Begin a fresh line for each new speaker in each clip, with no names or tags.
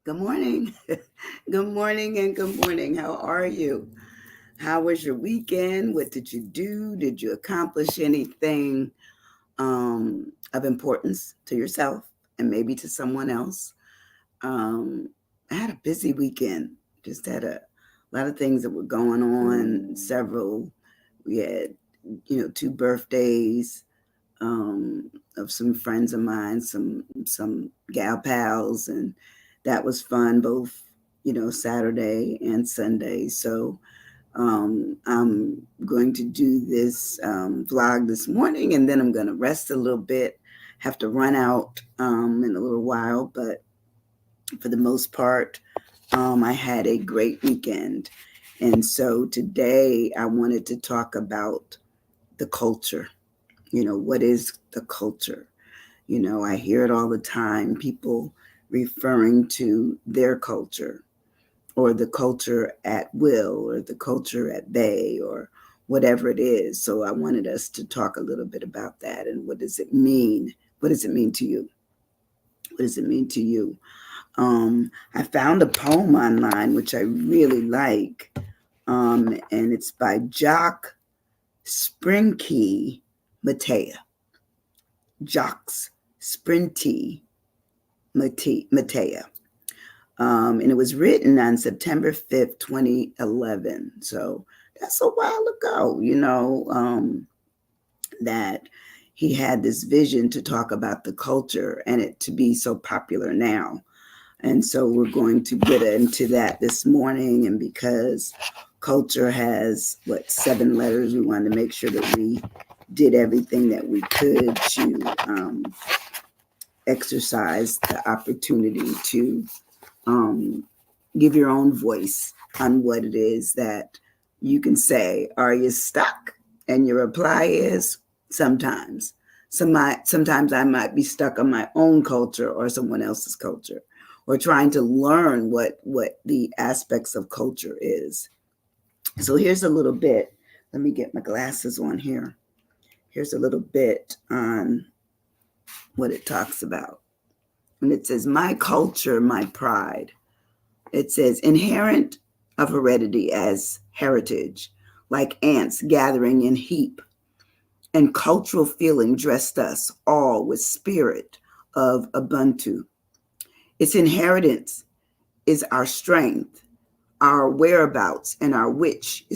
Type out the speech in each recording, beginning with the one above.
Good morning. Good morning and good morning. How are you? How was your weekend? What did you do? Did you accomplish anything of importance to yourself and maybe to someone else? Um, I had a busy weekend. Just had a lot of things that were going on. We had, two birthdays of some friends of mine, some gal pals, and that was fun. Both Saturday and Sunday. So I'm going to do this vlog this morning, and then I'm going to rest a little bit. Have to run out in a little while, but for the most part, I had a great weekend. And so today I wanted to talk about the culture. What is the culture? I hear it all the time, people referring to their culture or the culture at will or the culture at bay or whatever it is. So I wanted us to talk a little bit about that and what does it mean? What does it mean to you? What does it mean to you? I found a poem online which I really like, and it's by Jock Sprinky Matea. Jocks Sprinty Matea. And it was written on September 5th, 2011. So that's a while ago, that he had this vision to talk about the culture and it to be so popular now. And so we're going to get into that this morning. And because culture has, seven letters, we wanted to make sure that we did everything that we could to exercise the opportunity to um, give your own voice on what it is that you can say. Are you stuck? And your reply is sometimes. Sometimes I might be stuck on my own culture or someone else's culture, or trying to learn what the aspects of culture is. So here's a little bit. Let me get my glasses on here. Here's a little bit on what it talks about. And it says, "My culture, my pride." It says, "Inherent of heredity as heritage, like ants gathering in heap, and cultural feeling dressed us all with spirit of Ubuntu. Its inheritance is our strength, our whereabouts, and our which,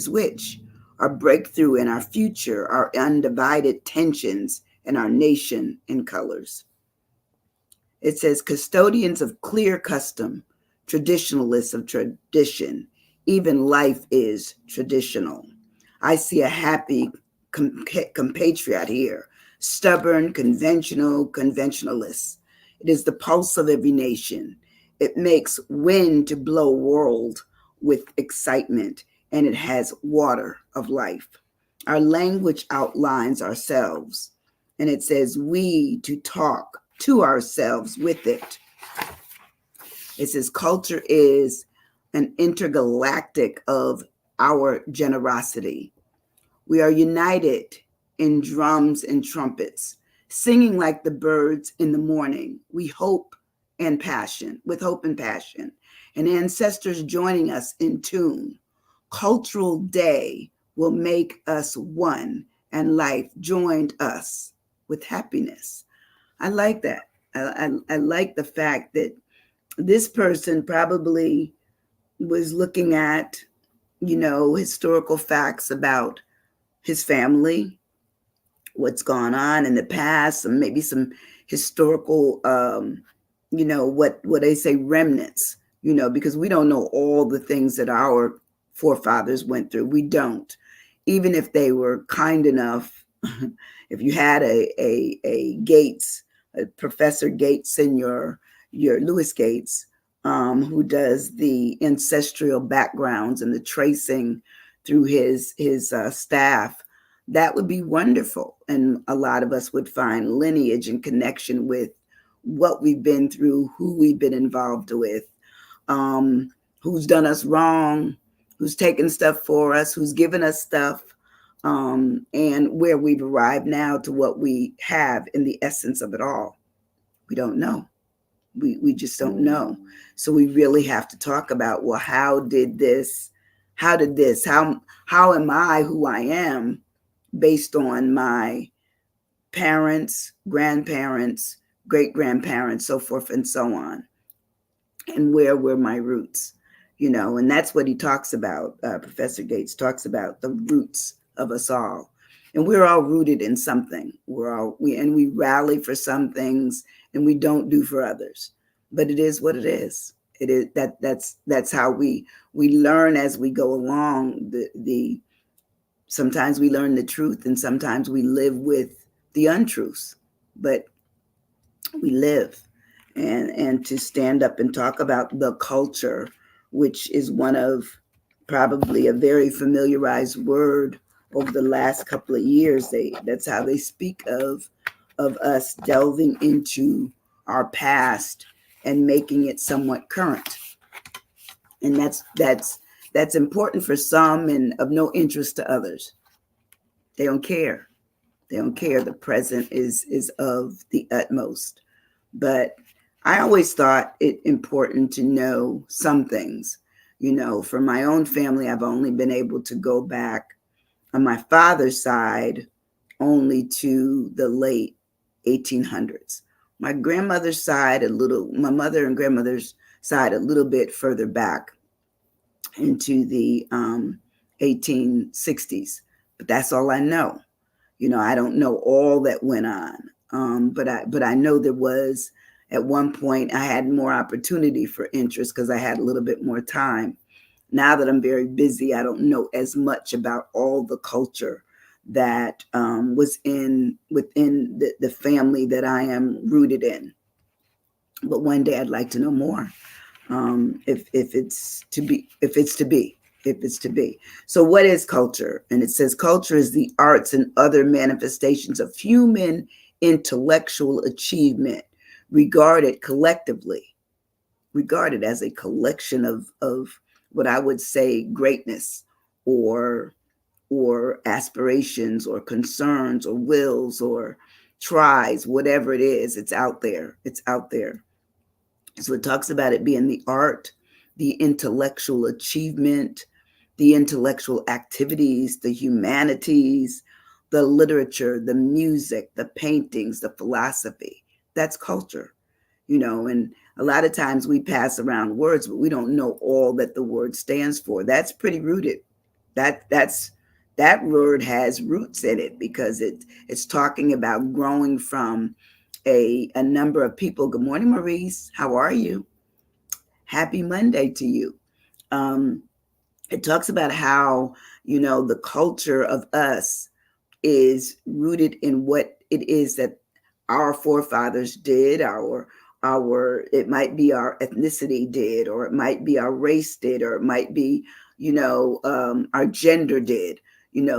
our breakthrough and our future, our undivided tensions, and our nation in colors." It says, "Custodians of clear custom, traditionalists of tradition, even life is traditional. I see a happy compatriot here, stubborn, conventional, conventionalists. It is the pulse of every nation. It makes wind to blow world with excitement, and it has water of life. Our language outlines ourselves, and it says we to talk to ourselves with it. It says culture is an intergalactic of our generosity. We are united in drums and trumpets, singing like the birds in the morning. We hope and passion, with hope and passion, and ancestors joining us in tune. Cultural day will make us one, and life joined us with happiness. I like that. I like the fact that this person probably was looking at, historical facts about his family, what's gone on in the past, maybe some historical, what they say, remnants, because we don't know all the things that our forefathers went through. We don't. Even if they were kind enough, if you had a Gates, a Professor Gates in your Lewis Gates, who does the ancestral backgrounds and the tracing through his staff, that would be wonderful. And a lot of us would find lineage and connection with what we've been through, who we've been involved with, who's done us wrong, who's taken stuff for us, who's given us stuff, and where we've arrived now to what we have in the essence of it all. We don't know. We just don't know. So we really have to talk about, well, how am I who I am based on my parents, grandparents, great grandparents, so forth and so on, and where were my roots, and that's what he talks about. Professor Gates talks about the roots of us all, and we're all rooted in something. We rally for some things and we don't do for others, but it is what it is. It is that's how we learn as we go along. The Sometimes we learn the truth and sometimes we live with the untruths, but we live. And to stand up and talk about the culture, which is one of probably a very familiarized word over the last couple of years. That's how they speak of us delving into our past and making it somewhat current. And that's important for some and of no interest to others. They don't care. They don't care. The present is of the utmost. But I always thought it important to know some things. For my own family, I've only been able to go back on my father's side only to the late 1800s. My grandmother's side, my mother and grandmother's side, a little bit further back into the 1860s. But that's all I know. I don't know all that went on. But I know there was, at one point, I had more opportunity for interest because I had a little bit more time. Now that I'm very busy, I don't know as much about all the culture that was within the family that I am rooted in. But one day I'd like to know more. If it's to be. So what is culture? And it says culture is the arts and other manifestations of human intellectual achievement regarded as a collection of what I would say greatness or aspirations or concerns or wills or tries, whatever it is, it's out there. So it talks about it being the art, the intellectual achievement, the intellectual activities, the humanities, the literature, the music, the paintings, the philosophy. That's culture, and a lot of times we pass around words, but we don't know all that the word stands for. That's pretty rooted. That word has roots in it because it's talking about growing from a number of people. Good morning, Maurice. How are you? Happy Monday to you. It talks about how, the culture of us is rooted in what it is that our forefathers did, it might be our ethnicity did, or it might be our race did, or it might be, our gender did,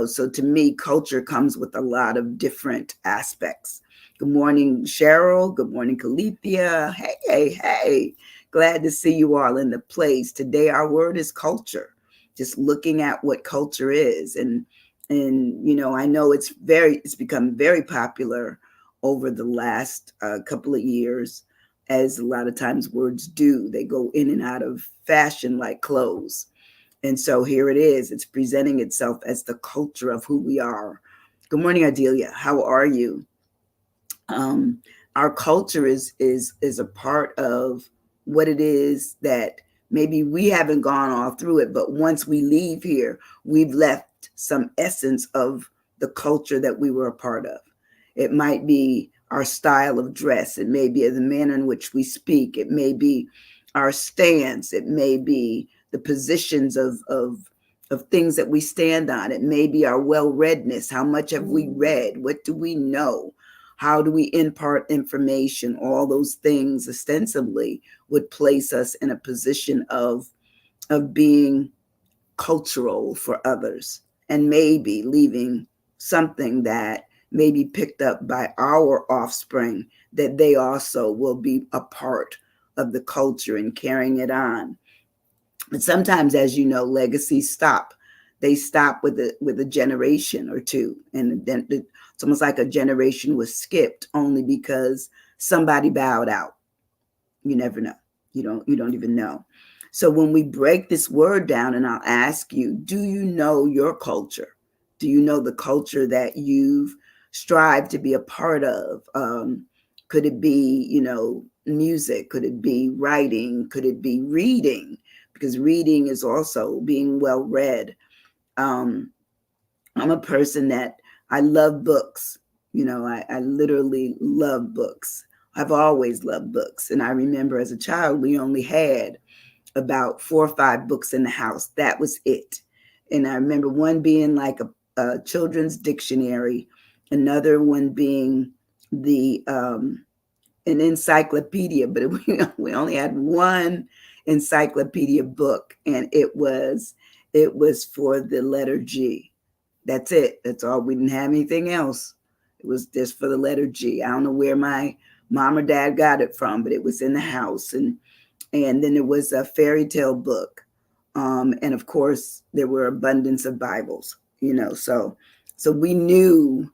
so to me, culture comes with a lot of different aspects. Good morning, Cheryl. Good morning, Calithia. Hey. Glad to see you all in the place. Today, our word is culture. Just looking at what culture is. And I know it's become very popular over the last couple of years, as a lot of times words do. They go in and out of fashion like clothes. And so here it is. It's presenting itself as the culture of who we are. Good morning, Adelia. How are you? Our culture is a part of what it is that maybe we haven't gone all through it, but once we leave here, we've left some essence of the culture that we were a part of. It might be our style of dress. It may be the manner in which we speak. It may be our stance. It may be the positions of things that we stand on. It may be our well-readness. How much have we read? What do we know? How do we impart information? All those things ostensibly would place us in a position of being cultural for others, and maybe leaving something that may be picked up by our offspring, that they also will be a part of the culture and carrying it on. But sometimes, as you know, legacies stop. They stop with a generation or two, and then it's almost like a generation was skipped only because somebody bowed out. You never know. You don't even know. So when we break this word down, and I'll ask you, do you know your culture? Do you know the culture that you've strived to be a part of? Could it be, music? Could it be writing? Could it be reading? Because reading is also being well read. Um, I'm a person that I love books. I literally love books. I've always loved books. And I remember as a child, we only had about 4 or 5 books in the house. That was it. And I remember one being like a children's dictionary, another one being the an encyclopedia, but we only had one encyclopedia book, and it was for the letter G. That's it. That's all. We didn't have anything else. It was just for the letter G. I don't know where my mom or dad got it from, but it was in the house. And then there was a fairy tale book. And of course, there were abundance of Bibles, so we knew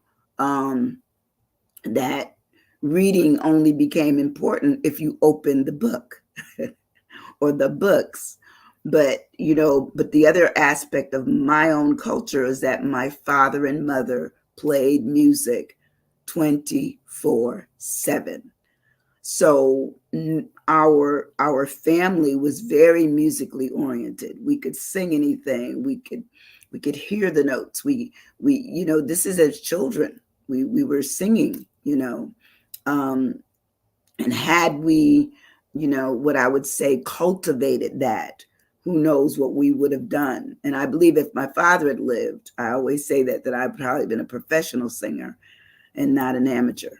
that reading only became important if you opened the book or the books. But the other aspect of my own culture is that my father and mother played music 24/7. So our family was very musically oriented. We could sing anything. We could hear the notes. We this is as children. We were singing, and had we, what I would say, cultivated that, who knows what we would have done. And I believe if my father had lived, I always say that I'd probably been a professional singer and not an amateur.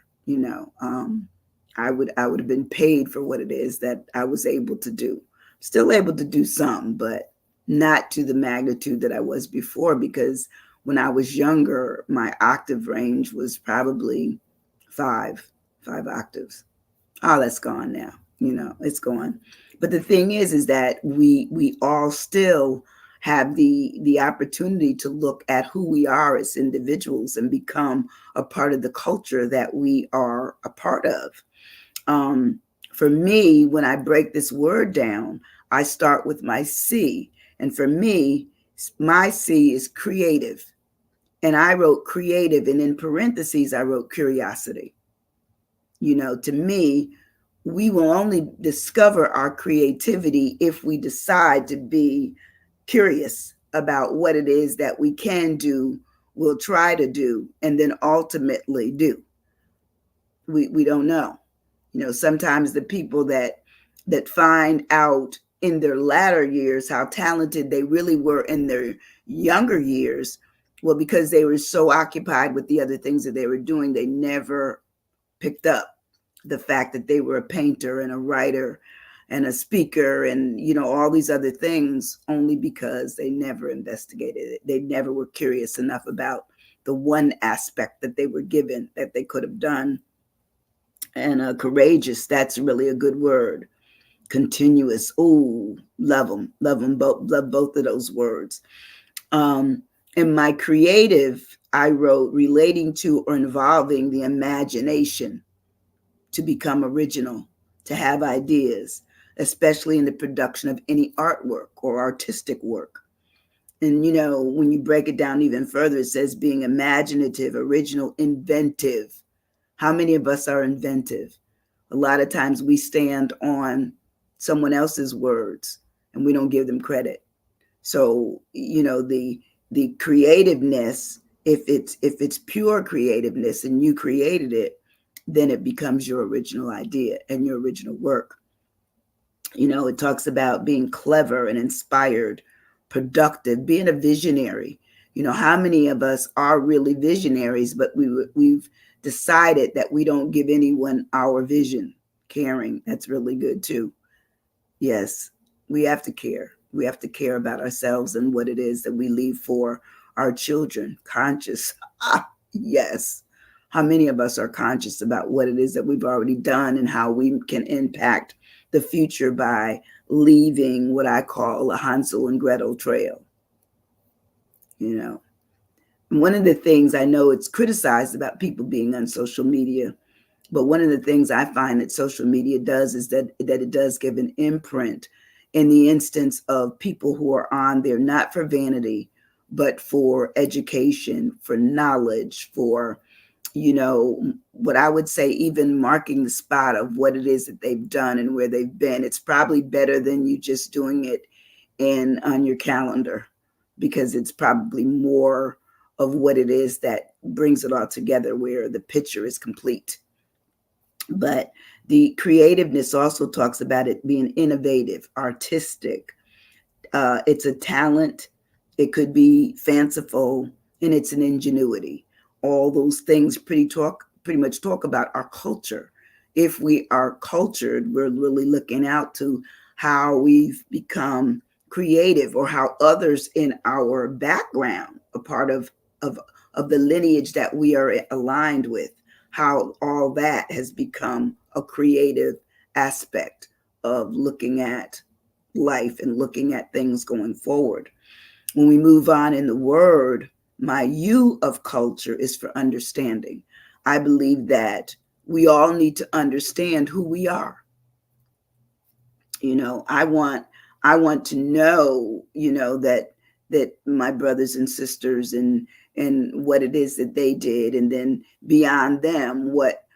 I would have been paid for what it is that I was able to do. Still able to do some, but not to the magnitude that I was before, because when I was younger, my octave range was probably five octaves. Oh, that's gone now. It's gone. But the thing is that we all still have the opportunity to look at who we are as individuals and become a part of the culture that we are a part of. For me, when I break this word down, I start with my C. And for me, my C is creative. And I wrote creative, and in parentheses, I wrote curiosity. To me, we will only discover our creativity if we decide to be curious about what it is that we can do, will try to do, and then ultimately do. We don't know. Sometimes the people that find out in their latter years how talented they really were in their younger years, well, because they were so occupied with the other things that they were doing, they never picked up the fact that they were a painter and a writer and a speaker and all these other things, only because they never investigated it. They never were curious enough about the one aspect that they were given that they could have done. And courageous, that's really a good word. Continuous, ooh, love them both, love both of those words. In my creative, I wrote relating to or involving the imagination, to become original, to have ideas, especially in the production of any artwork or artistic work. And when you break it down even further, it says being imaginative, original, inventive. How many of us are inventive? A lot of times we stand on someone else's words and we don't give them credit. So, the creativeness, if it's pure creativeness and you created it, then it becomes your original idea and your original work. It talks about being clever and inspired, productive, being a visionary. How many of us are really visionaries, but we've decided that we don't give anyone our vision. Caring, that's really good too. Yes, we have to care. We have to care about ourselves and what it is that we leave for our children. Conscious. Yes. How many of us are conscious about what it is that we've already done and how we can impact the future by leaving what I call a Hansel and Gretel trail? One of the things I know it's criticized about people being on social media, But one of the things I find that social media does is that it does give an imprint in the instance of people who are on there, not for vanity, but for education, for knowledge, for, what I would say, even marking the spot of what it is that they've done and where they've been. It's probably better than you just doing it on your calendar, because it's probably more of what it is that brings it all together, where the picture is complete. But the creativeness also talks about it being innovative, artistic. It's a talent. It could be fanciful, and it's an ingenuity. All those things pretty much talk about our culture. If we are cultured, we're really looking out to how we've become creative, or how others in our background, a part of the lineage that we are aligned with, how all that has become a creative aspect of looking at life and looking at things going forward. When we move on in the word, my U of culture is for understanding. I believe that we all need to understand who we are. I want to know, that my brothers and sisters and what it is that they did, and then beyond them, what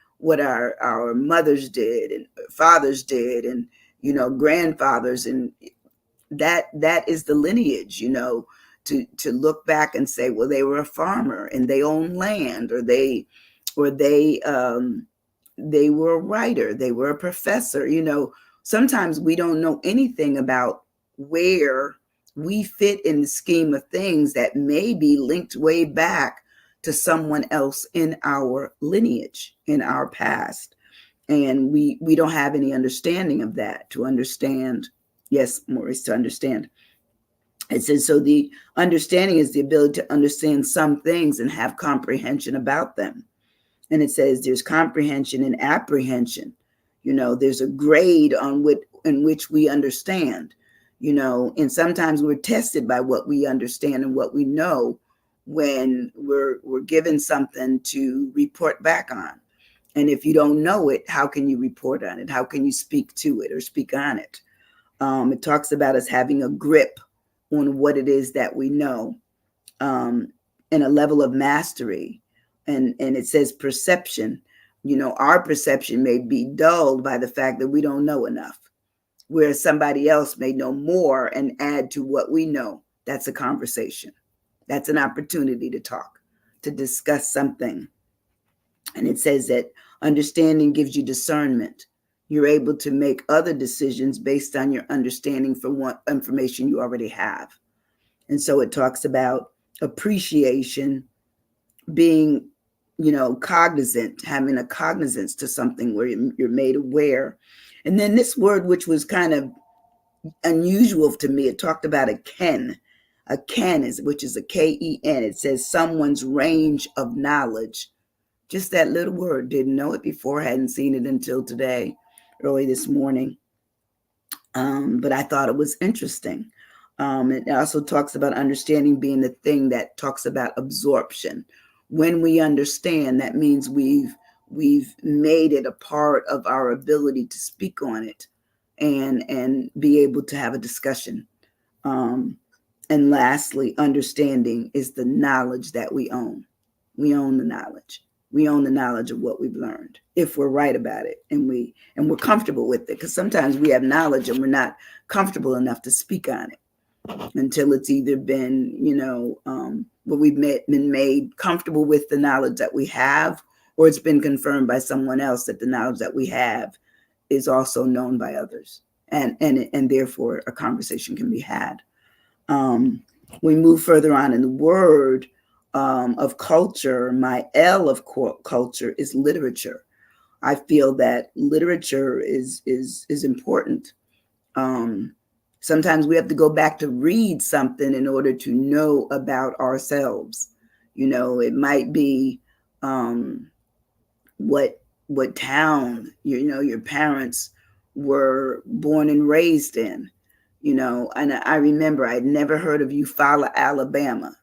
our mothers did and fathers did, and grandfathers, and that is the lineage, to look back and say, well, they were a farmer and they owned land, or they were a writer, they were a professor. Sometimes we don't know anything about where we fit in the scheme of things that may be linked way back to someone else in our lineage, in our past. And we don't have any understanding of that, to understand. Yes, Maurice, to understand. It says, so the understanding is the ability to understand some things and have comprehension about them. And it says there's comprehension and apprehension. There's a grade in which we understand, and sometimes we're tested by what we understand and what we know when we're given something to report back on. And if you don't know it, how can you report on it? How can you speak to it or speak on it? It talks about us having a grip on what it is that we know, and a level of mastery. And it says perception. Our perception may be dulled by the fact that we don't know enough, whereas somebody else may know more and add to what we know. That's a conversation. That's an opportunity to talk, to discuss something. And it says that understanding gives you discernment. You're able to make other decisions based on your understanding from what information you already have. And so it talks about appreciation, being, cognizant, having a cognizance to something where you're made aware. And then this word, which was kind of unusual to me, it talked about a ken. A ken which is a K-E-N. It says someone's range of knowledge. Just that little word. Didn't know it before. Hadn't seen it until today, early this morning. But I thought it was interesting. It also talks about understanding being the thing that talks about absorption. When we understand, that means we've made it a part of our ability to speak on it and be able to have a discussion. And lastly, understanding is the knowledge that we own. We own the knowledge. We own the knowledge of what we've learned, if we're right about it, and we're comfortable with it. Because sometimes we have knowledge and we're not comfortable enough to speak on it until it's either been, where we've been made comfortable with the knowledge that we have, or it's been confirmed by someone else that the knowledge that we have is also known by others, and therefore a conversation can be had. We move further on in the word of culture. My L of culture is literature. I feel that literature is important. Sometimes we have to go back to read something in order to know about ourselves. It might be what town your parents were born and raised in. And I remember I'd never heard of Eufaula, Alabama.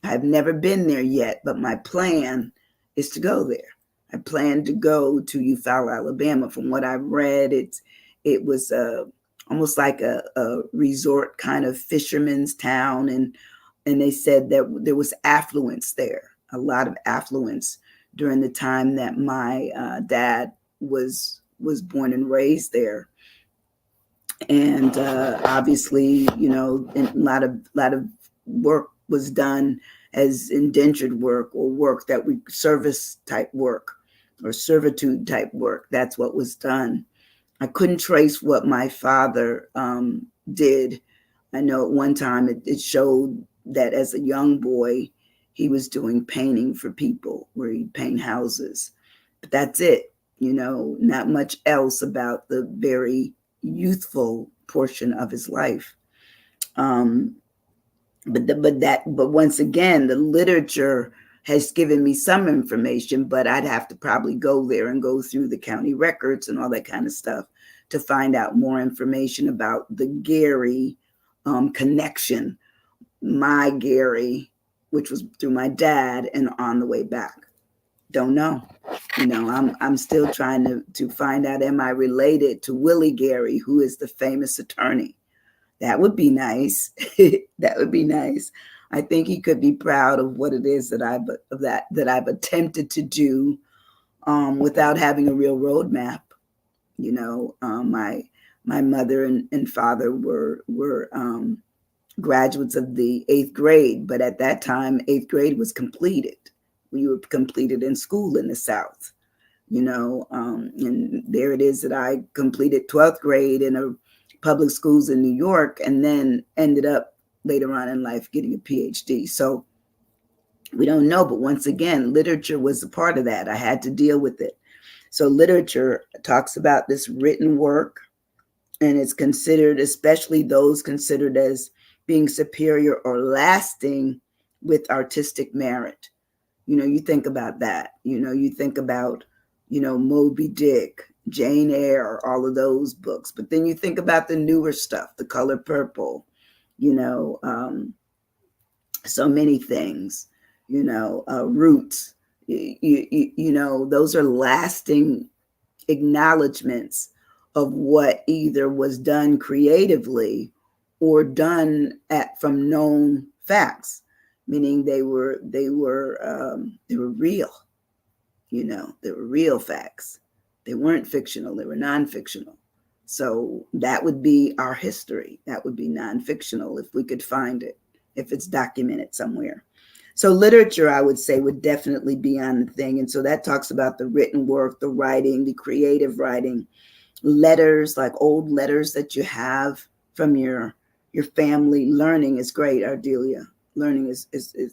I've never been there yet, but my plan is to go there. I planned to go to Eufaula, Alabama. From what I've read, it was almost like a resort kind of fisherman's town, and they said that there was affluence there, a lot of affluence during the time that my dad was born and raised there. And obviously, a lot of work was done as indentured work, or work that we service type work or servitude type work. That's what was done. I couldn't trace what my father did. I know at one time it showed that as a young boy, he was doing painting for people, where he'd paint houses. But that's it, not much else about the very youthful portion of his life. But once again, the literature has given me some information, but I'd have to probably go there and go through the county records and all that kind of stuff to find out more information about the Gary connection. My Gary, which was through my dad, and on the way back. Don't know. I'm still trying to find out, am I related to Willie Gary, who is the famous attorney? That would be nice. That would be nice. I think he could be proud of what it is that I've attempted to do without having a real roadmap. My mother and father were graduates of the 8th grade, but at that time, 8th grade was completed. We were completed in school in the South, and there it is that I completed 12th grade in a public schools in New York, and then ended up later on in life getting a PhD. So we don't know, but once again, literature was a part of that. I had to deal with it. So literature talks about this written work, and it's considered, especially those considered as being superior or lasting with artistic merit. You think about that. You think about, Moby Dick, Jane Eyre, all of those books. But then you think about the newer stuff, The Color Purple, so many things, Roots, those are lasting acknowledgments of what either was done creatively or done from known facts, meaning they were real. They were real facts. They weren't fictional. They were non-fictional. So that would be our history. That would be non-fictional if we could find it, if it's documented somewhere. So literature, I would say, would definitely be on the thing. And so that talks about the written work, the writing, the creative writing, letters, like old letters that you have from your family. Learning is great, Ardelia. Learning is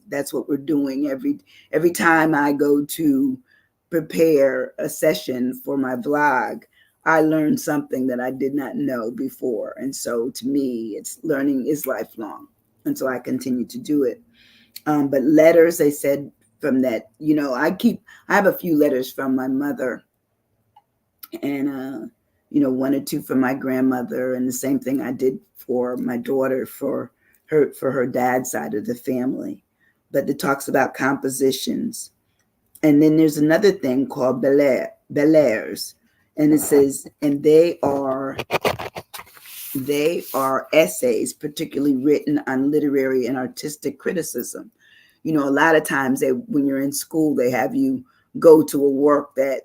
that's what we're doing every time I go to prepare a session for my blog. I learned something that I did not know before. And so to me, learning is lifelong. And so I continue to do it. But letters, they said from that, I have a few letters from my mother, and, one or two from my grandmother, and the same thing I did for my daughter, for her dad's side of the family. But it talks about compositions. And then there's another thing called bellairs. And it says, and they are essays particularly written on literary and artistic criticism. A lot of times when you're in school, they have you go to a work that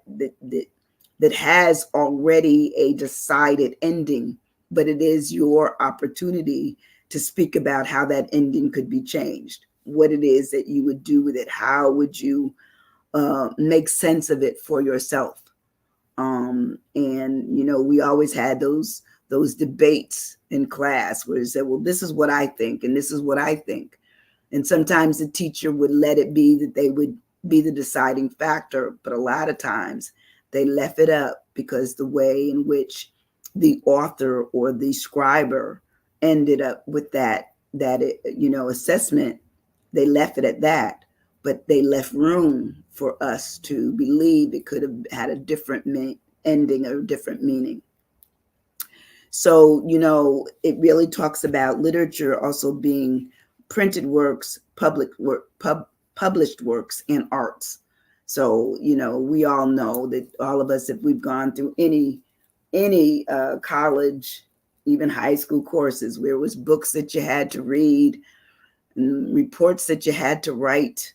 has already a decided ending, but it is your opportunity to speak about how that ending could be changed, what it is that you would do with it, how would you make sense of it for yourself. And we always had those debates in class where it said, well, this is what I think, and this is what I think. And sometimes the teacher would let it be that they would be the deciding factor, but a lot of times they left it up because the way in which the author or the scriber ended up with that assessment, they left it at that. But they left room for us to believe it could have had a different ending or different meaning. So, it really talks about literature also being printed works, published works, and arts. So, we all know that all of us, if we've gone through any college, even high school courses where it was books that you had to read and reports that you had to write,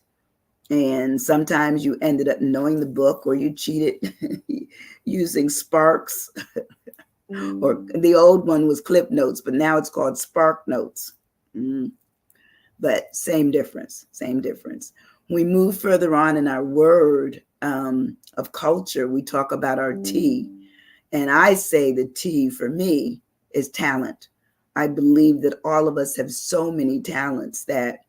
and sometimes you ended up knowing the book or you cheated using Sparks, or the old one was Clip Notes, but now it's called Spark Notes. But same difference. We move further on in our word of culture. We talk about our T, and I say the T for me is talent. I believe that all of us have so many talents that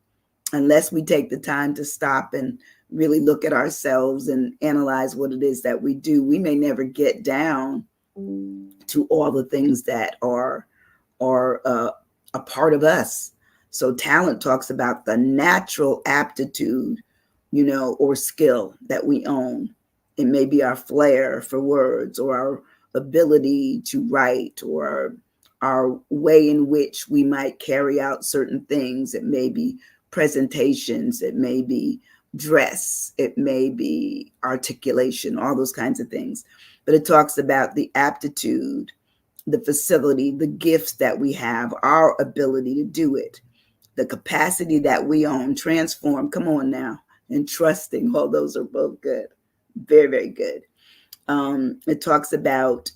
unless we take the time to stop and really look at ourselves and analyze what it is that we do, we may never get down to all the things that are a part of us. So talent talks about the natural aptitude, or skill that we own. It may be our flair for words, or our ability to write, or our way in which we might carry out certain things. It may be presentations, it may be dress, it may be articulation, all those kinds of things. But it talks about the aptitude, the facility, the gifts that we have, our ability to do it, the capacity that we own, transform, come on now, and trusting. All those are both good. Very, very good. It talks about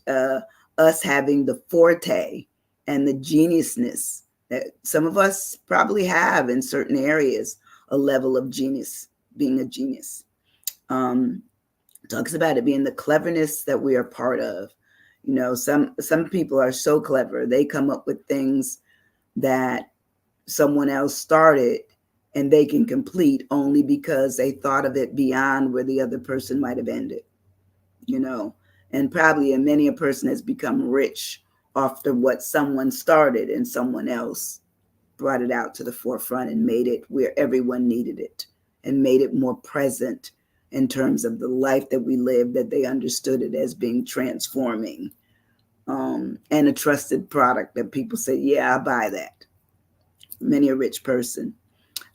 us having the forte and the geniusness that some of us probably have in certain areas, a level of genius, being a genius. Talks about it being the cleverness that we are part of. Some people are so clever, they come up with things that someone else started and they can complete only because they thought of it beyond where the other person might have ended, and probably many a person has become rich after what someone started and someone else brought it out to the forefront and made it where everyone needed it and made it more present in terms of the life that we live, that they understood it as being transforming, and a trusted product that people say, yeah, I buy that. Many a rich person.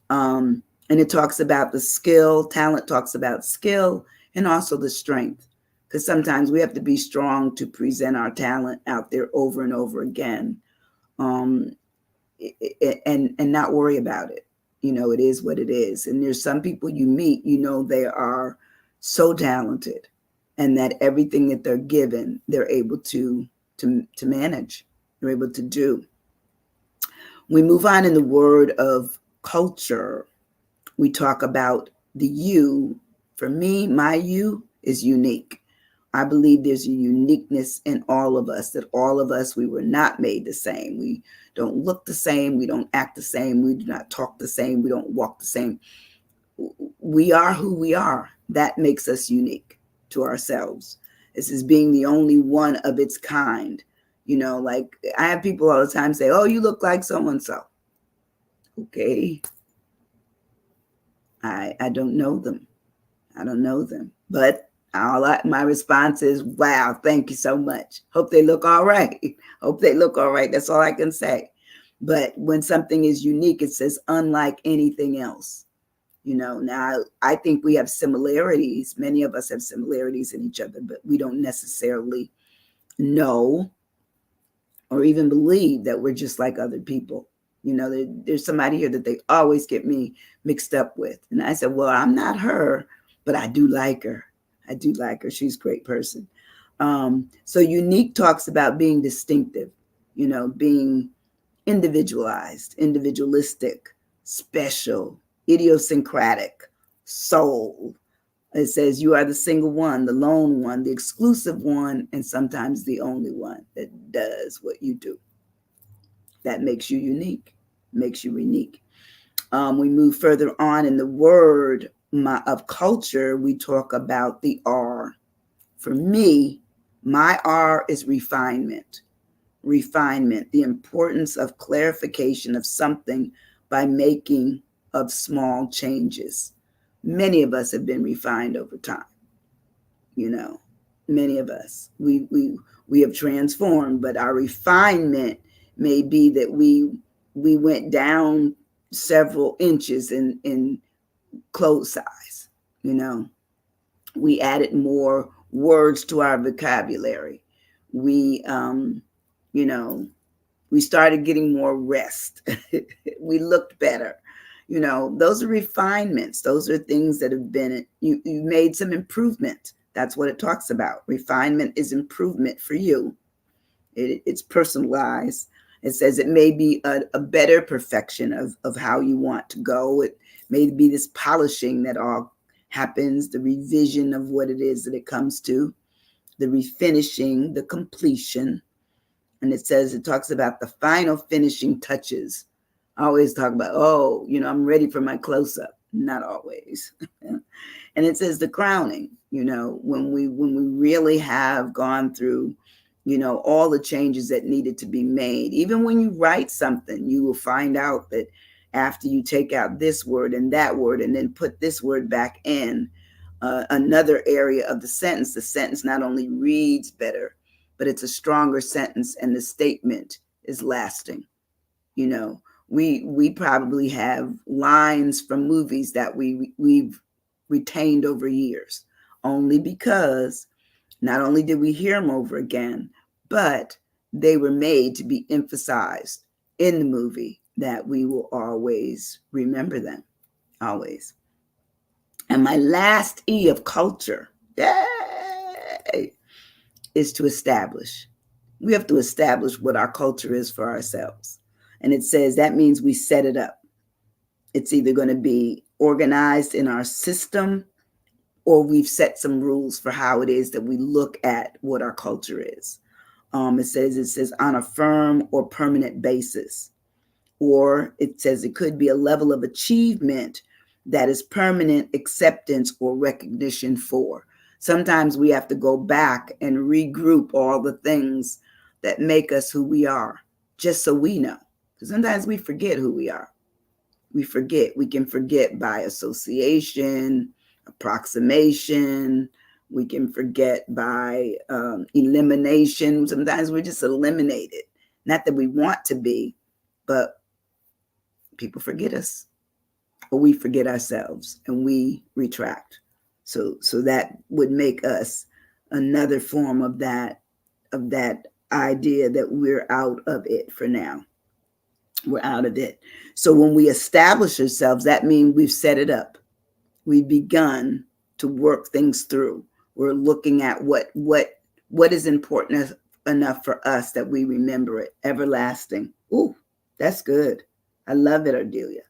And it talks about the skill. Talent talks about skill and also the strength, because sometimes we have to be strong to present our talent out there over and over again, and not worry about it. It is what it is. And there's some people you meet, they are so talented, and that everything that they're given, they're able to manage. They're able to do. We move on in the word of culture. We talk about the you. For me, my you is unique. I believe there's a uniqueness in all of us, that all of us, we were not made the same. We don't look the same. We don't act the same. We do not talk the same. We don't walk the same. We are who we are. That makes us unique to ourselves. This is being the only one of its kind. Like I have people all the time say, oh, you look like so-and-so. Okay. I don't know them. But my response is, wow, thank you so much. Hope they look all right. That's all I can say. But when something is unique, it says unlike anything else. Now I think we have similarities. Many of us have similarities in each other, but we don't necessarily know or even believe that we're just like other people. There's somebody here that they always get me mixed up with. And I said, well, I'm not her, but I do like her. She's a great person. So unique talks about being distinctive, being individualized, individualistic, special, idiosyncratic, soul. It says you are the single one, the lone one, the exclusive one, and sometimes the only one that does what you do. That makes you unique, makes you unique. We move further on in the word of culture. We talk about the R. For me, my R is refinement. Refinement, the importance of clarification of something by making of small changes. Many of us have been refined over time. Many of us, we have transformed, but our refinement may be that we went down several inches in clothes size, We added more words to our vocabulary. We, you know, we started getting more rest. We looked better. Those are refinements. Those are things that have been, you made some improvement. That's what it talks about. Refinement is improvement for you. It's personalized. It says it may be a better perfection of how you want to go. It may be this polishing that all happens, the revision of what it is that it comes to, the refinishing, the completion. And it talks about the final finishing touches. I always talk about, I'm ready for my close up. Not always. And it says the crowning, when we really have gone through, all the changes that needed to be made. Even when you write something, you will find out that after you take out this word and that word and then put this word back in another area of the sentence not only reads better, but it's a stronger sentence and the statement is lasting. We probably have lines from movies that we've retained over years, only because not only did we hear them over again, but they were made to be emphasized in the movie, that we will always remember them, always. And my last E of culture, yay, is to establish. We have to establish what our culture is for ourselves. And it says that means we set it up. It's either going to be organized in our system, or we've set some rules for how it is that we look at what our culture is. It says on a firm or permanent basis. Or it says it could be a level of achievement that is permanent acceptance or recognition for. Sometimes we have to go back and regroup all the things that make us who we are, just so we know. Because sometimes we forget who we are. We can forget by association, approximation. We can forget by elimination. Sometimes we're just eliminated. Not that we want to be, but people forget us, or we forget ourselves and we retract. So that would make us another form of that idea that we're out of it for now. We're out of it. So when we establish ourselves, that means we've set it up. We've begun to work things through. We're looking at what is important enough for us that we remember it. Everlasting. Ooh, that's good. I love it, Ardelia.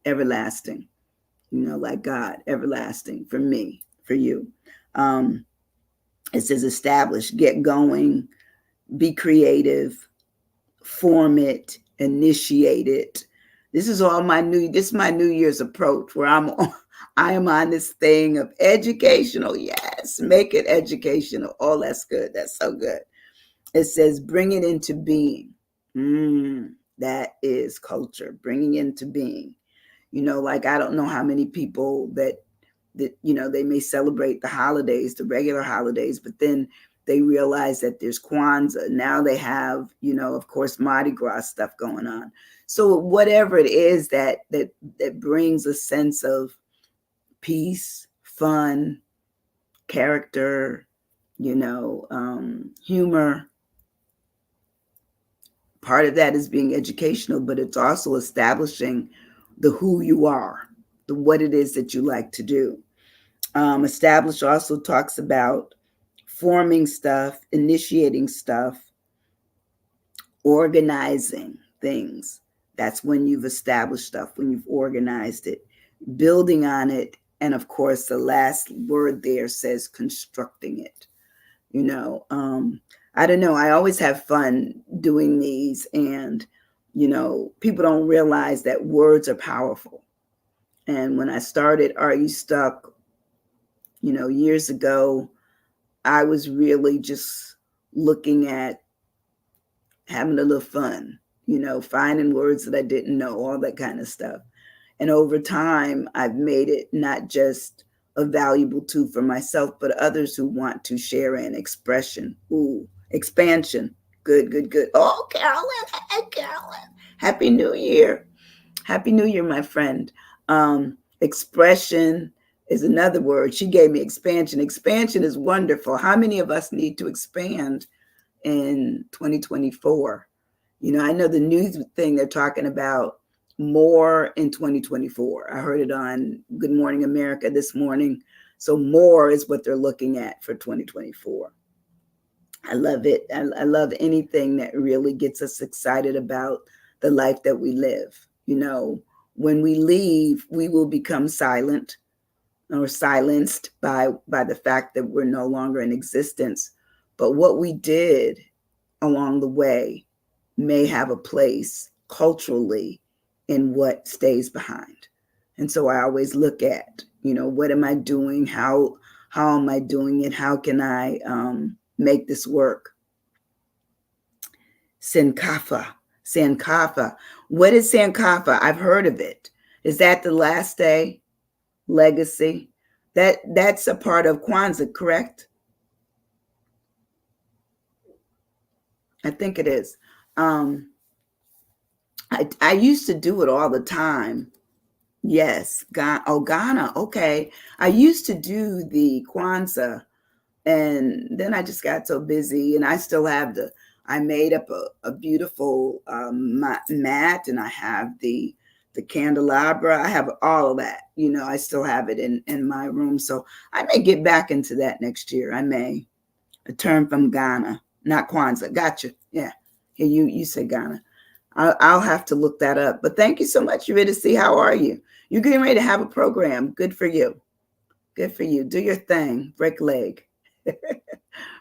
Everlasting. Like God, everlasting for me, for you. It says establish, get going, be creative, form it, initiate it. This is my New Year's approach, where I am on this thing of educational. Yes, make it educational. Oh, that's good. That's so good. It says bring it into being. That is culture, bringing into being. Like I don't know how many people that they may celebrate the holidays, the regular holidays, but then they realize that there's Kwanzaa. Now they have, of course, Mardi Gras stuff going on. So whatever it is that brings a sense of peace, fun, character, humor. Part of that is being educational, but it's also establishing the who you are, the what it is that you like to do. Establish also talks about forming stuff, initiating stuff, organizing things. That's when you've established stuff, when you've organized it, building on it. And of course, the last word there says constructing it. I don't know. I always have fun doing these. And, people don't realize that words are powerful. And when I started Are You Stuck, years ago, I was really just looking at having a little fun, finding words that I didn't know, all that kind of stuff. And over time, I've made it not just a valuable tool for myself, but others who want to share an expression. Ooh, expansion. Good, good, good. Oh, Carolyn. Hey, Carolyn. Happy New Year. Happy New Year, my friend. Expression, is another word. She gave me expansion. Expansion is wonderful. How many of us need to expand in 2024? You know, I know the news thing they're talking about more in 2024. I heard it on Good Morning America this morning. So more is what they're looking at for 2024. I love it. I love anything that really gets us excited about the life that we live. You know, when we leave, we will become silent or silenced by the fact that we're no longer in existence. But what we did along the way may have a place culturally in what stays behind. And so I always look at, you know, what am I doing? How am I doing it? How can I make this work? Sankofa. What is Sankofa? I've heard of it. Is that the last day legacy? That's a part of Kwanzaa, correct? I think it is. I used to do it all the time. Yes, Ghana. Okay, I used to do the Kwanzaa, and then I just got so busy, and I still have I made up a beautiful mat, and I have the candelabra. I have all of that. You know, I still have it in my room. So I may get back into that next year. I may. A term from Ghana, not Kwanzaa. Gotcha. Yeah. You said Ghana. I'll have to look that up. But thank you so much, Eurydice. How are you? You're getting ready to have a program. Good for you. Good for you. Do your thing. Break a leg.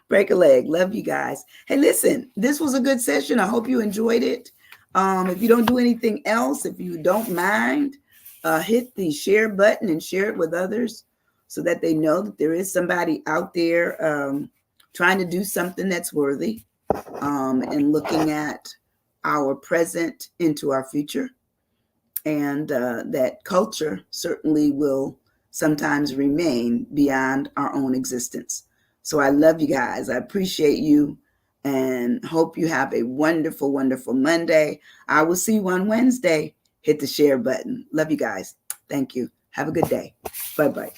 Break a leg. Love you guys. Hey, listen, this was a good session. I hope you enjoyed it. If you don't do anything else, if you don't mind, hit the share button and share it with others so that they know that there is somebody out there trying to do something that's worthy and looking at our present into our future. And that culture certainly will sometimes remain beyond our own existence. So I love you guys. I appreciate you and hope you have a wonderful, wonderful Monday. I will see you on Wednesday. Hit the share button. Love you guys. Thank you. Have a good day. Bye-bye.